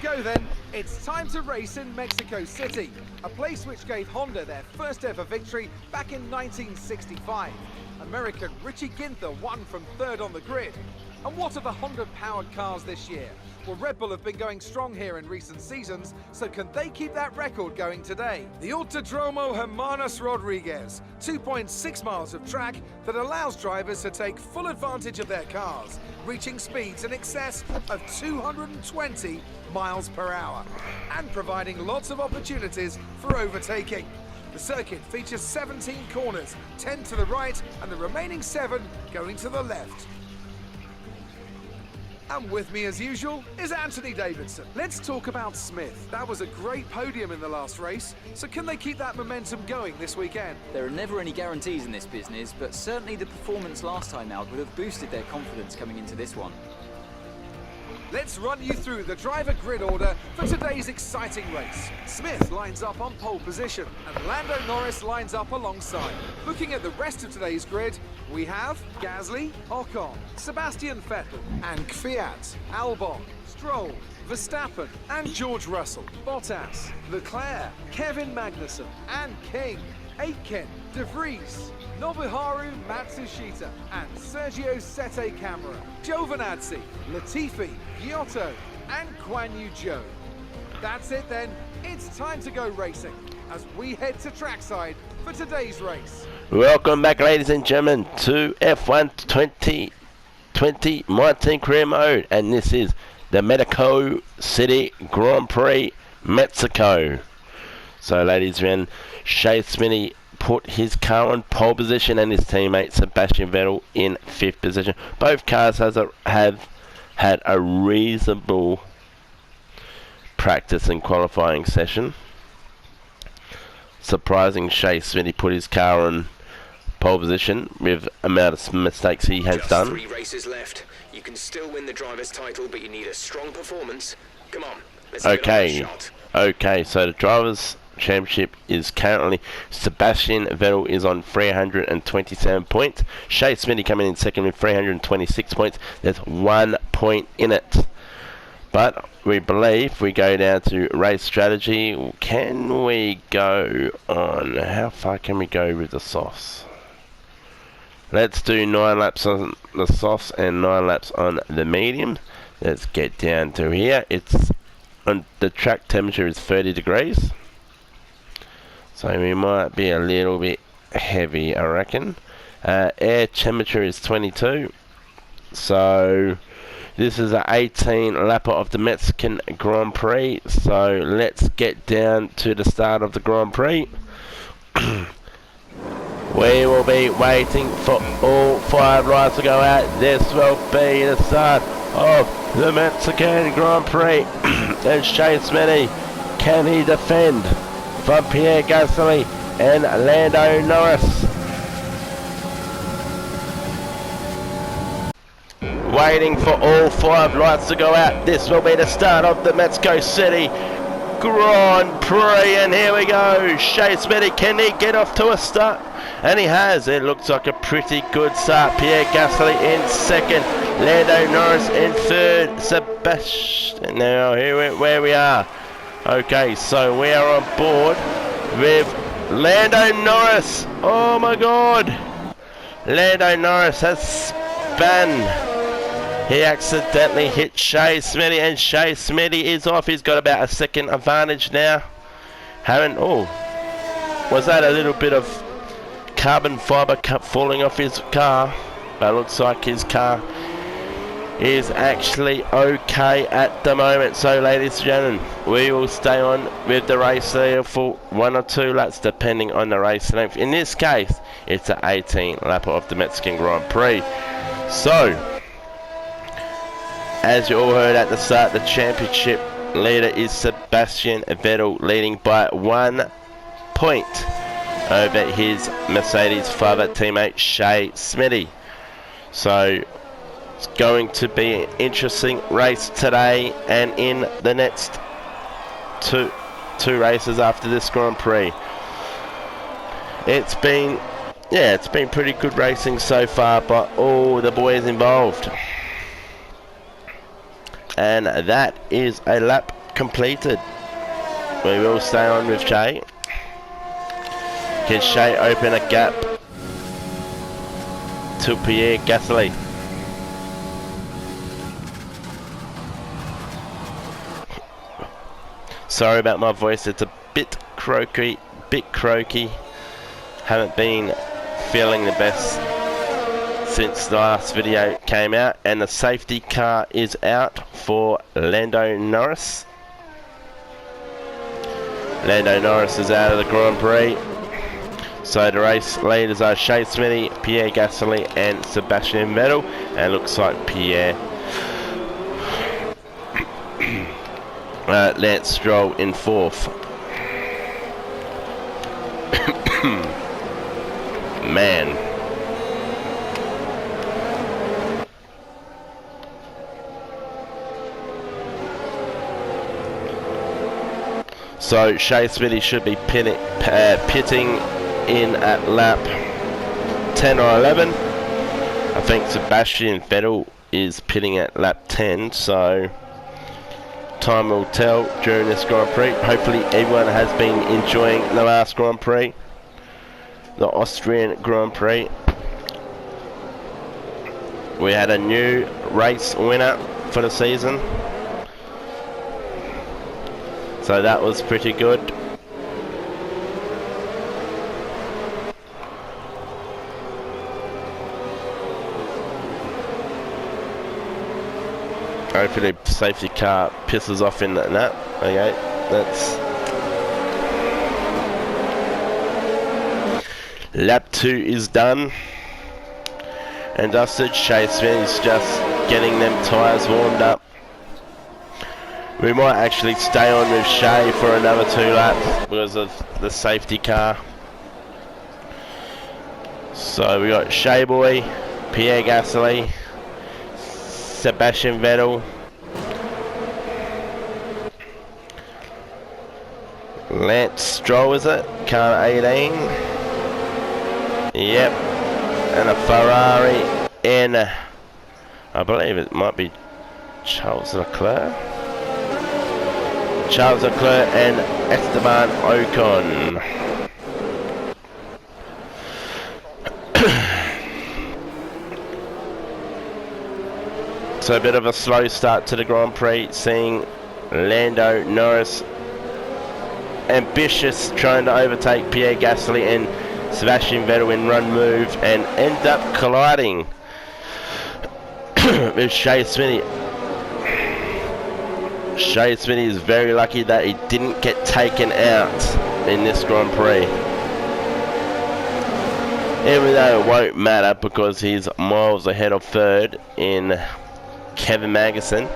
go then. It's time to race in Mexico City, a place which gave Honda their first ever victory back in 1965. American Richie Ginther won from third on the grid. And what are the Honda-powered cars this year? Well, Red Bull have been going strong here in recent seasons, so can they keep that record going today? The Autodromo Hermanos Rodriguez, 2.6 miles of track that allows drivers to take full advantage of their cars, reaching speeds in excess of 220 miles per hour, and providing lots of opportunities for overtaking. The circuit features 17 corners, 10 to the right, and the remaining 7 going to the left. And with me as usual is Anthony Davidson. Let's talk about Smith. That was a great podium in the last race, so can they keep that momentum going this weekend? There are never any guarantees in this business, but certainly the performance last time out would have boosted their confidence coming into this one. Let's run you through the driver grid order for today's exciting race. Smith lines up on pole position and Lando Norris lines up alongside. Looking at the rest of today's grid, we have Gasly, Ocon, Sebastian Vettel and Kvyat, Albon, Stroll, Verstappen and George Russell, Bottas, Leclerc, Kevin Magnussen and King, Aitken, De Vries, Nobuharu Matsushita and Sergio Sette Camara, Giovinazzi, Latifi, Giotto and Guan Yu Zhou. That's it then, it's time to go racing as we head to trackside for today's race. Welcome back, ladies and gentlemen, to F1 2020 MyTEAM Career Mode, and this is the Mexico City Grand Prix, Mexico. So, ladies and gentlemen, Shay Smithey put his car on pole position and his teammate Sebastian Vettel in 5th position. Both cars have had a reasonable practice and qualifying session. Surprising, Shay Smithey put his car on pole position with the amount of mistakes he has done. 3 races left. You can still win the driver's title, but you need a strong performance. Come on, let's get on the shot. Okay, so the driver's championship is currently Sebastian Vettel is on 327 points. Shay Smithey coming in second with 326 points. There's 1 point in it. But we believe we go down to race strategy. Can we go on? How far can we go with the softs? Let's do 9 laps on the softs and 9 laps on the medium. Let's get down to here. It's on the track temperature is 30 degrees. So we might be a little bit heavy, I reckon. Air temperature is 22. So this is an 18 lapper of the Mexican Grand Prix. So let's get down to the start of the Grand Prix. We will be waiting for all 5 lights to go out. This will be the start of the Mexican Grand Prix. And Shay Smithey, can he defend from Pierre Gasly and Lando Norris? Waiting for all 5 lights to go out. This will be the start of the Mexico City Grand Prix, and here we go. Shay Smithey, can he get off to a start? And he has. It looks like a pretty good start. Pierre Gasly in second, Lando Norris in third, Sebastian. Now here where we are. Okay, so we are on board with Lando Norris. Oh my God, Lando Norris has spun. He accidentally hit Shay Smithey, and Shay Smithey is off. He's got about a second advantage now. Was that a little bit of carbon fibre falling off his car? But it looks like his car is actually okay at the moment. So, ladies and gentlemen, we will stay on with the race there for 1 or 2 laps, depending on the race length. In this case, it's an 18 lapper of the Mexican Grand Prix. So, as you all heard at the start, the championship leader is Sebastian Vettel, leading by 1 point over his Mercedes-FiveFaa teammate Shay Smithey. So it's going to be an interesting race today and in the next two races after this Grand Prix. It's been pretty good racing so far by all the boys involved. And that is a lap completed. We will stay on with Shay. Can Shay open a gap to Pierre Gasly? Sorry about my voice, it's a bit croaky. Haven't been feeling the best since the last video came out, and the safety car is out for Lando Norris. Lando Norris is out of the Grand Prix. So the race leaders are Shay Smithey, Pierre Gasly and Sebastian Vettel, and looks like Pierre Lance Stroll in 4th. Man. So Shay Smithey should be pitting in at lap 10 or 11. I think Sebastian Vettel is pitting at lap 10, so time will tell during this Grand Prix. Hopefully everyone has been enjoying the last Grand Prix, the Austrian Grand Prix. We had a new race winner for the season, so that was pretty good. Hopefully the safety car pisses off in that. Okay, that's lap 2 is done and dusted. Shay Smith is just getting them tyres warmed up. We might actually stay on with Shay for another 2 laps because of the safety car. So we got Shay Boy, Pierre Gasly, Sebastian Vettel, Lance Stroll, is it? Car 18. Yep. And a Ferrari in, I believe it might be Charles Leclerc. Charles Leclerc and Esteban Ocon. So a bit of a slow start to the Grand Prix, seeing Lando Norris ambitious, trying to overtake Pierre Gasly and Sebastian Vettel in run move, and end up colliding with Shay Smithey. Shay Smithey is very lucky that he didn't get taken out in this Grand Prix. Even though it won't matter because he's miles ahead of 3rd in Kevin Magnussen.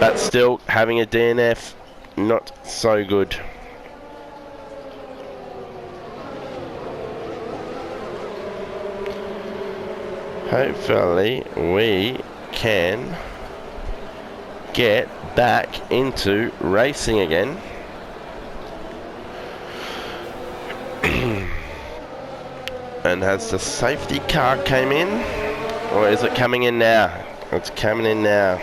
But still, having a DNF, not so good. Hopefully we can get back into racing again. And has the safety car came in, or is it coming in now? It's coming in now.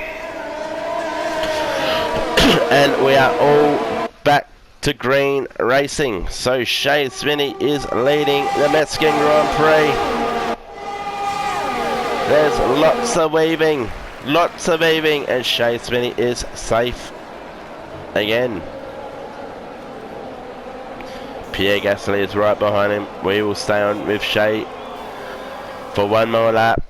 And we are all back to green racing. So Shay Smithey is leading the Mexican Grand Prix. There's lots of weaving, and Shay Smithey is safe again. Pierre Gasly is right behind him. We will stay on with Shay for 1 more lap.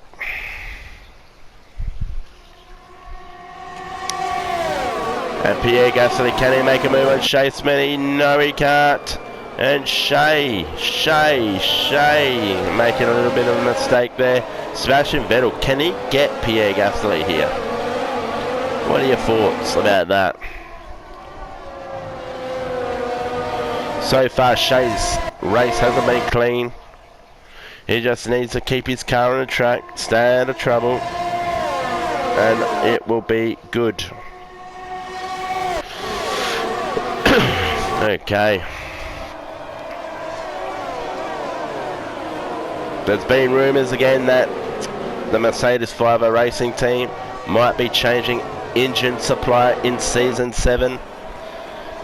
And Pierre Gasly, can he make a move on Shay Smithey? No, he can't. And Shay making a little bit of a mistake there. Sebastian Vettel, can he get Pierre Gasly here? What are your thoughts about that? So far, Shay's race hasn't been clean. He just needs to keep his car on the track, stay out of trouble, and it will be good. Okay. There's been rumours again that the Mercedes-FiveFaa racing team might be changing engine supply in season 7.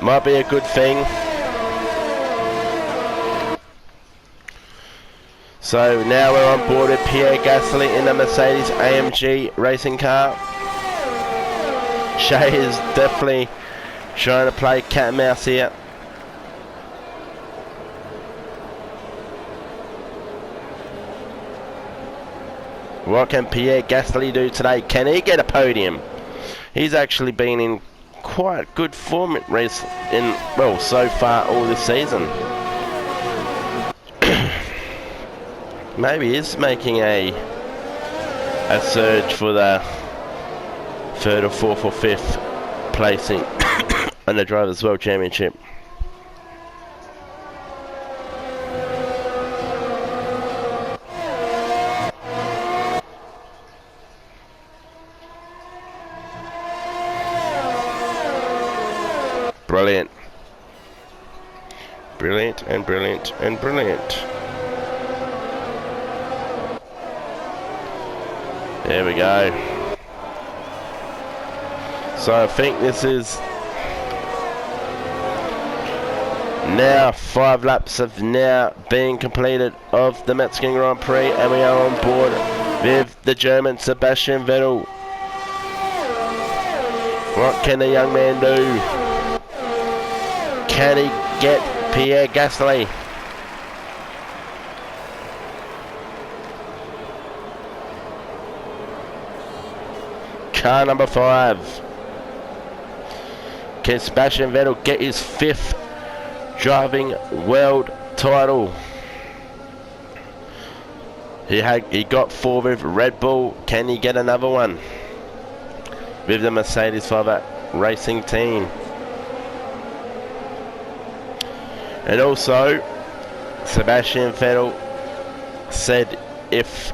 Might be a good thing. So now we're on board with Pierre Gasly in the Mercedes AMG racing car. Shay is definitely trying to play cat and mouse here. What can Pierre Gasly do today? Can he get a podium? He's actually been in quite good form at race well, so far all this season. Maybe he's making a surge for the 3rd or 4th or 5th placing in the Drivers' World Championship. Brilliant. Brilliant and brilliant and brilliant. There we go. So I think this is now 5 laps have now been completed of the Mexican Grand Prix, and we are on board with the German Sebastian Vettel. What can the young man do? Can he get Pierre Gasly? Car number 5. Can Sebastian Vettel get his 5th driving world title? He got 4 with Red Bull. Can he get another one with the Mercedes-FiveFaa racing team? And also, Sebastian Vettel said if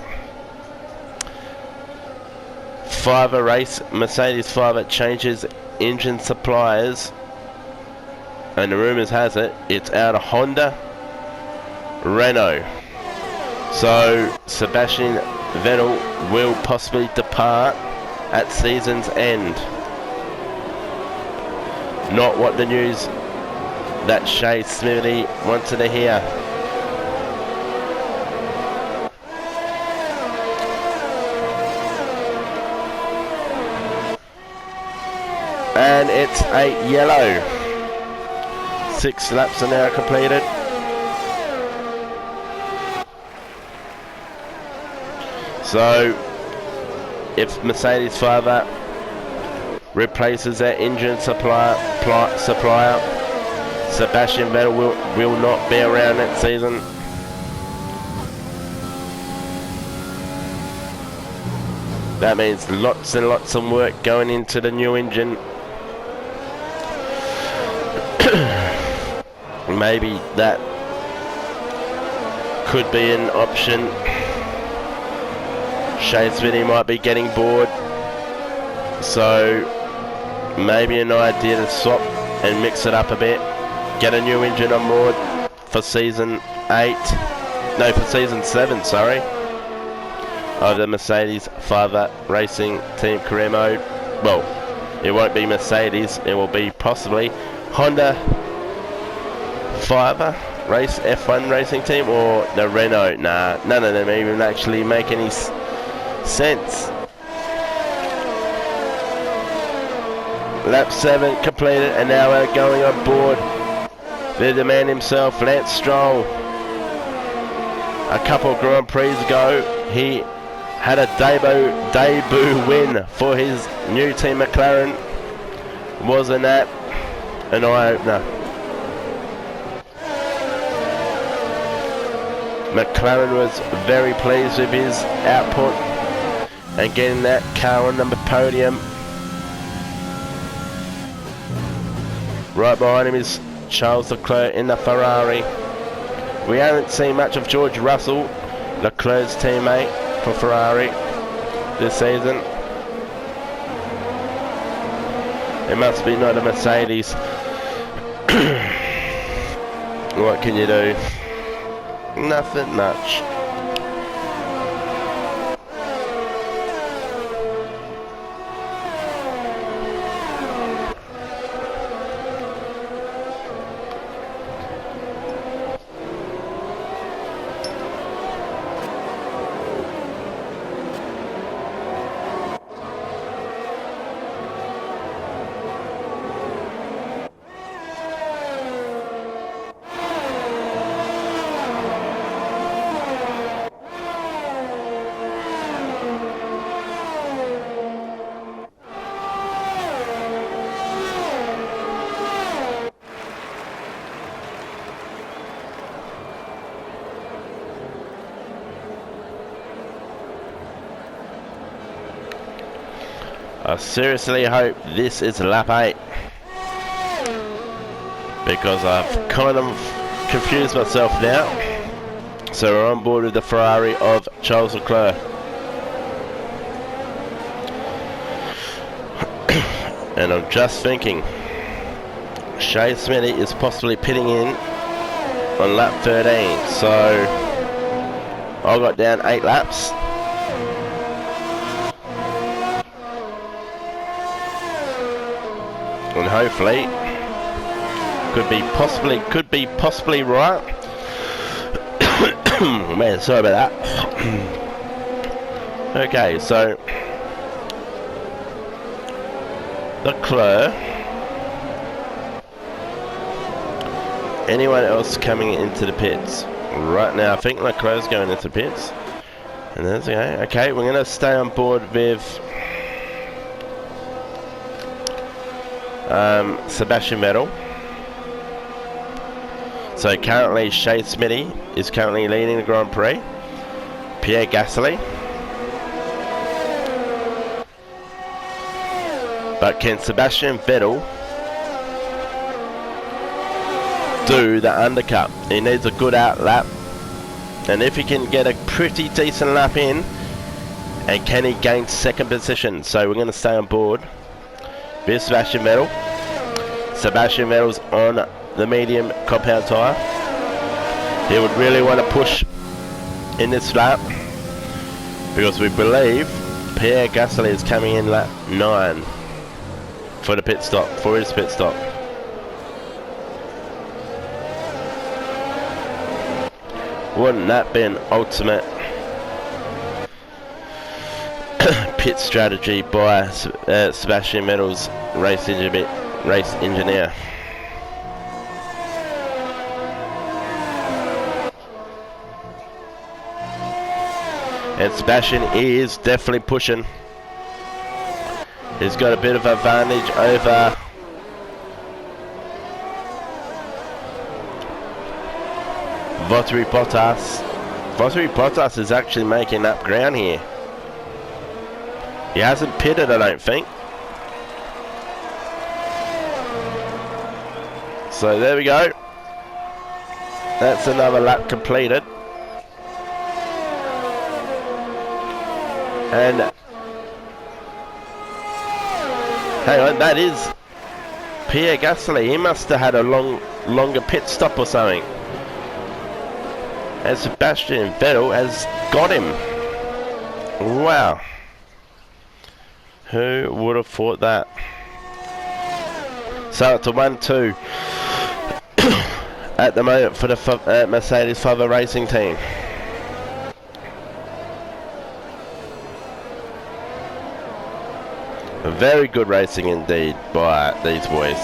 Mercedes-FiveFaa changes engine suppliers, and the rumours has it, it's out of Honda, Renault. So Sebastian Vettel will possibly depart at season's end. Not what the news that Shay Smithey wanted to hear. And it's a yellow. 6 laps are now completed. So if Mercedes-FiveFaa replaces their engine supplier, Sebastian Vettel will not be around next season. That means lots and lots of work going into the new engine. Maybe that could be an option. Shay Smithey might be getting bored, so maybe an idea to swap and mix it up a bit. Get a new engine on board for season 7, sorry, of the Mercedes-FiveFaa Racing Team Career Mode. Well, it won't be Mercedes, it will be possibly Honda FiveFaa Race F1 Racing Team or the Renault. Nah, none of them even actually make any sense. Lap 7 completed, and now we're going on board with the man himself, Lance Stroll. A couple of Grand Prix ago, he had a debut win for his new team McLaren. Wasn't that an eye-opener? McLaren was very pleased with his output and getting that car on the podium. Right behind him is Charles Leclerc in the Ferrari. We haven't seen much of George Russell, Leclerc's teammate for Ferrari this season. It must be not a Mercedes. What can you do? Nothing much. I seriously hope this is lap 8. Because I've kind of confused myself now. So we're on board with the Ferrari of Charles Leclerc. And I'm just thinking, Shay Smithey is possibly pitting in on lap 13. So I got down 8 laps. And hopefully could be possibly right. Man, sorry about that. Okay, so Leclerc. Anyone else coming into the pits? Right now, I think Leclerc's going into the pits. And that's okay. Okay, we're going to stay on board with Sebastian Vettel. So currently Shay Smithey is currently leading the Grand Prix. Pierre Gasly. But can Sebastian Vettel do the undercut? He needs a good out lap. And if he can get a pretty decent lap in, and can he gain second position? So we're going to stay on board with Sebastian Vettel. Sebastian Vettel's on the medium compound tyre. He would really want to push in this lap because we believe Pierre Gasly is coming in lap 9 for the pit stop, for his pit stop. Wouldn't that be an ultimate pit strategy by Sebastian Vettel's race engineer? And Sebastian is definitely pushing. He's got a bit of advantage over Vattari Bottas. Vattari Bottas is actually making up ground here. He hasn't pitted, I don't think. So there we go. That's another lap completed. And hang on, that is Pierre Gasly. He must have had a longer pit stop or something. And Sebastian Vettel has got him. Wow. Who would have thought that? So it's a 1-2 at the moment for the Mercedes-FiveFaa racing team. Very good racing indeed by these boys.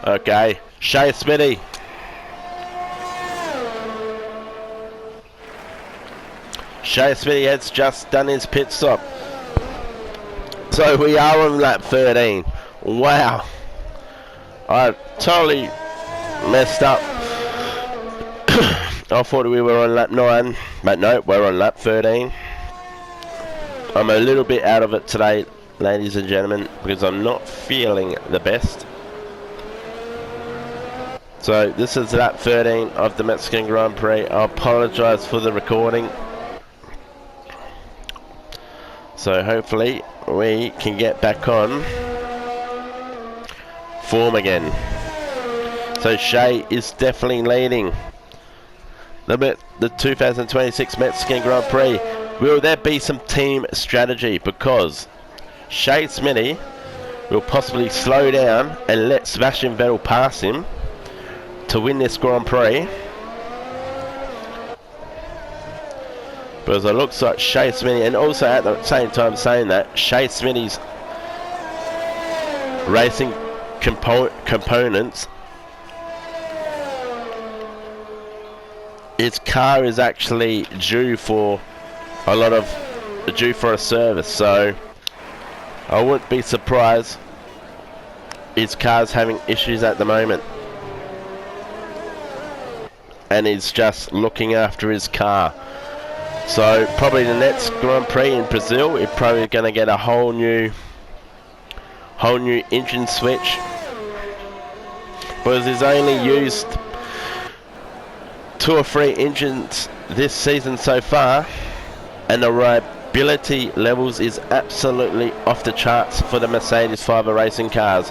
Okay, Shay Smithey. Shay Smithey has just done his pit stop. So we are on lap 13. Wow. I totally messed up. I thought we were on lap 9, but no, we're on lap 13. I'm a little bit out of it today, ladies and gentlemen, because I'm not feeling the best. So this is lap 13 of the Mexican Grand Prix. I apologise for the recording. So hopefully we can get back on form again. So Shay is definitely leading the 2026 Mexican Grand Prix. Will there be some team strategy? Because Shay Smithey will possibly slow down and let Sebastian Vettel pass him to win this Grand Prix. Because it looks like Shay Smithey, and also at the same time saying that, Shay Smithey's racing components, his car is actually due for a service, so I wouldn't be surprised his car's having issues at the moment, and he's just looking after his car. So probably the next Grand Prix in Brazil, he's probably going to get a whole new engine switch, because he's only used 2 or 3 engines this season so far, and the reliability levels is absolutely off the charts for the Mercedes-FiveFaa racing cars.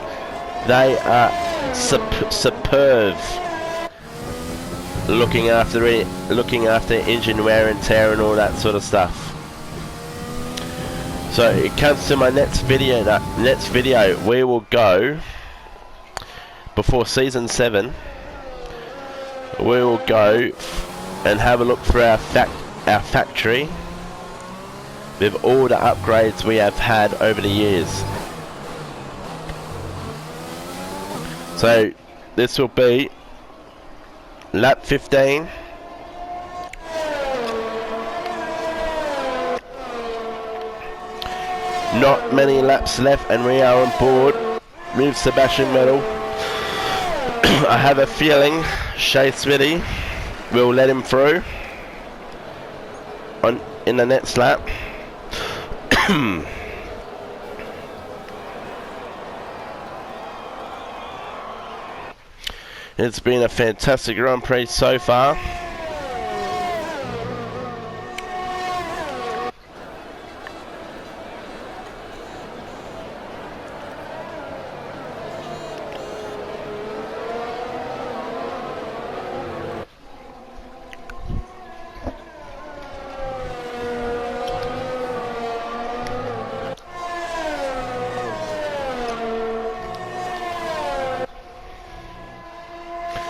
They are superb, looking after engine wear and tear and all that sort of stuff. So it comes to my next video. We will go before season 7. We will go and have a look through our factory with all the upgrades we have had over the years. So this will be lap 15. Not many laps left, and we are on board with Sebastian Vettel. I have a feeling Shay Smithey will let him through in the next lap. It's been a fantastic Grand Prix so far.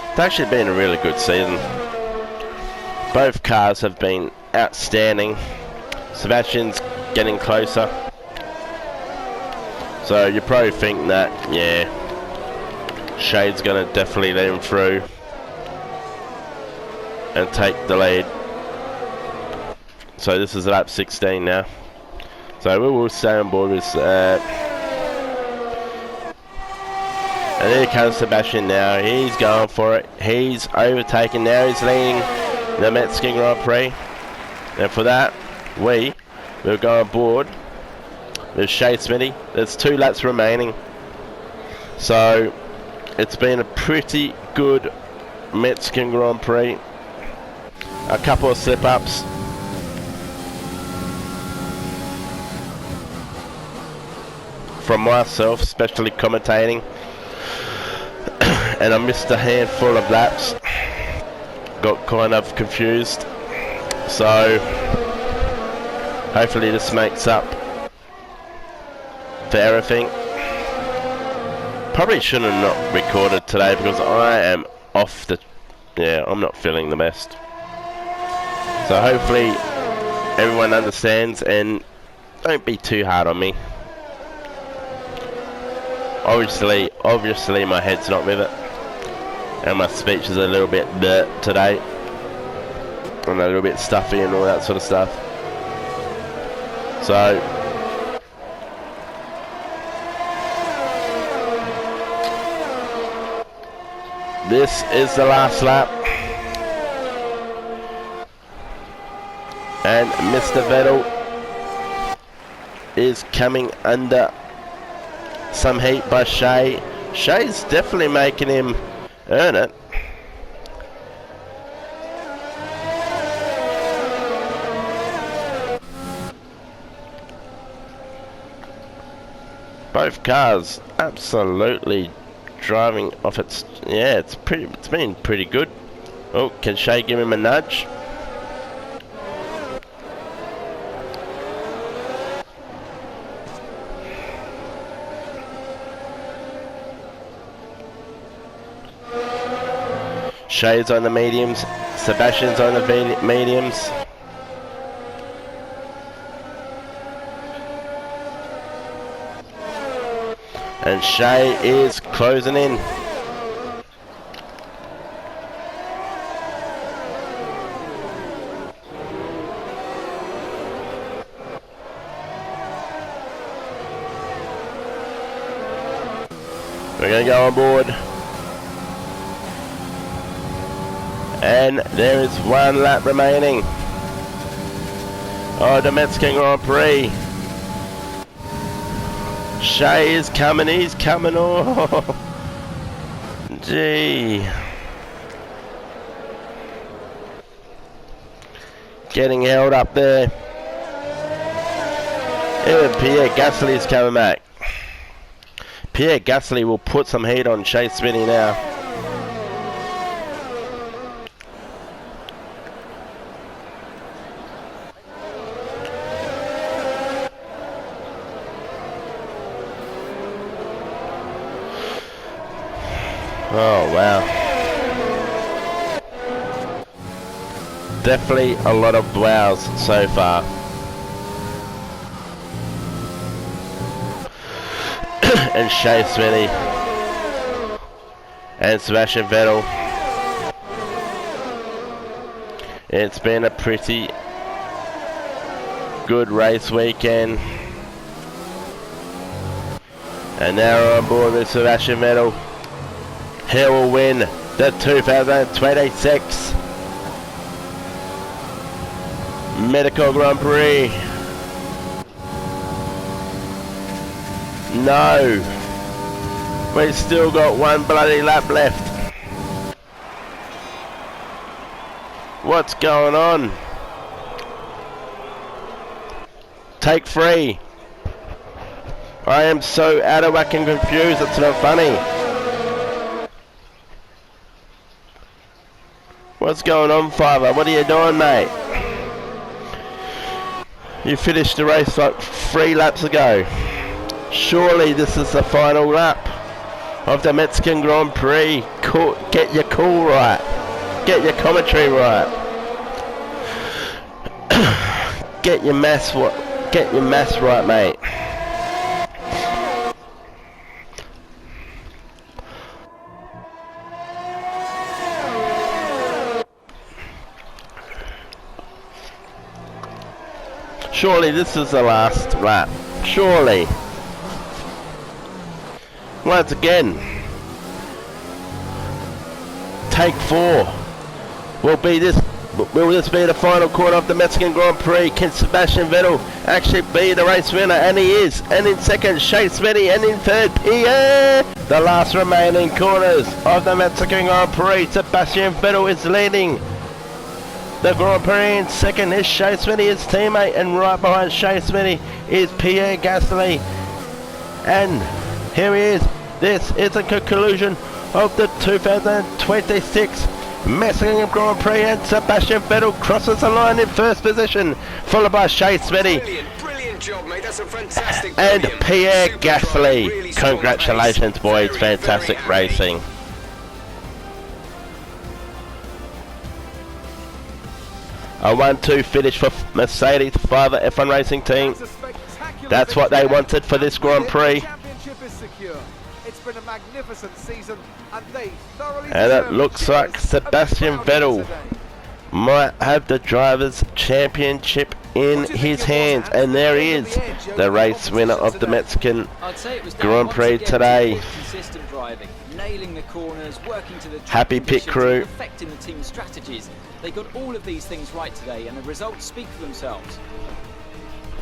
It's actually been a really good season. Both cars have been outstanding. Sebastian's getting closer, so you probably think that, yeah, Shay's gonna definitely let him through and take the lead. So this is lap 16 now, so we will stay on board with and here comes Sebastian now. He's going for it. He's overtaken now. He's leading the Mexican Grand Prix. And for that, we'll go on board with Shay Smithey. There's 2 laps remaining. So it's been a pretty good Mexican Grand Prix. A couple of slip-ups. From myself, especially commentating. And I missed a handful of laps. Got kind of confused. So hopefully this makes up for everything. Probably shouldn't have not recorded today because I am off the... Yeah, I'm not feeling the best. So hopefully everyone understands and don't be too hard on me. Obviously my head's not with it. And my speech is a little bit bleh today. And a little bit stuffy and all that sort of stuff. So this is the last lap. And Mr. Vettel is coming under some heat by Shay. Shay's definitely making him earn it. Both cars absolutely driving off its... Yeah, it's been pretty good. Oh, can Shay give him a nudge? Shay's on the mediums, Sebastian's on the mediums. And Shay is closing in. We're going to go on board. And there is 1 lap remaining. Oh, the Mexican Grand Prix. Shay is coming, he's coming. Oh, gee. Getting held up there. Even Pierre Gasly's coming back. Pierre Gasly will put some heat on Shay Smithey now. Oh wow. Definitely a lot of wows so far. And Shay Smithey and Sebastian Vettel. It's been a pretty good race weekend. And now we're on board with Sebastian Vettel. He will win the 2026 Medical Grand Prix. No, we've still got 1 bloody lap left. What's going on? Take 3. I am so out of whack and confused, it's not funny. What's going on, Fiver? What are you doing, mate? You finished the race like 3 laps ago. Surely this is the final lap of the Mexican Grand Prix. Get your call right. Get your commentary right. Get your maths right, mate. Surely this is the last lap. Surely. Once again, take 4. Will this be the final quarter of the Mexican Grand Prix? Can Sebastian Vettel actually be the race winner? And he is. And in second, Shay Smithey, and in third, Pierre. The last remaining corners of the Mexican Grand Prix. Sebastian Vettel is leading the Grand Prix. In second is Shay Smithey, his teammate, and right behind Shay Smithey is Pierre Gasly. And here he is. This is the conclusion of the 2026 Mexican Grand Prix, and Sebastian Vettel crosses the line in first position, followed by Shay Smithey. Brilliant job, mate. That's a fantastic and podium. Pierre Super Gasly. really Congratulations, boys. Very, Fantastic very racing. A 1-2 finish for Mercedes-FiveFaa F1 racing team. That's what they wanted for this Grand Prix. It's been a magnificent season, and they thoroughly And it looks like Sebastian Vettel might have the Drivers' Championship in his hands. And there he is, the race winner of the Mexican Grand Prix today. Consistent driving, nailing the corners, working to the Happy pit crew. affecting the team's strategies. They got all of these things right today, and the results speak for themselves.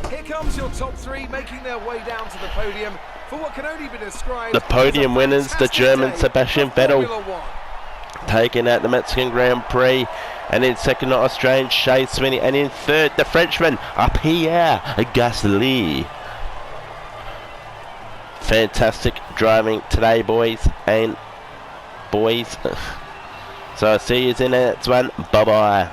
Here comes your top 3 making their way down to the podium for what can only be described The podium as a winners, the fantastic German day Sebastian for Vettel, Formula 1. taking out the Mexican Grand Prix. And in second, the Australian Shay Smithey. And in third, the Frenchman, Pierre Gasly. Fantastic driving today, boys and boys. So I'll see you in the next one. Bye-bye.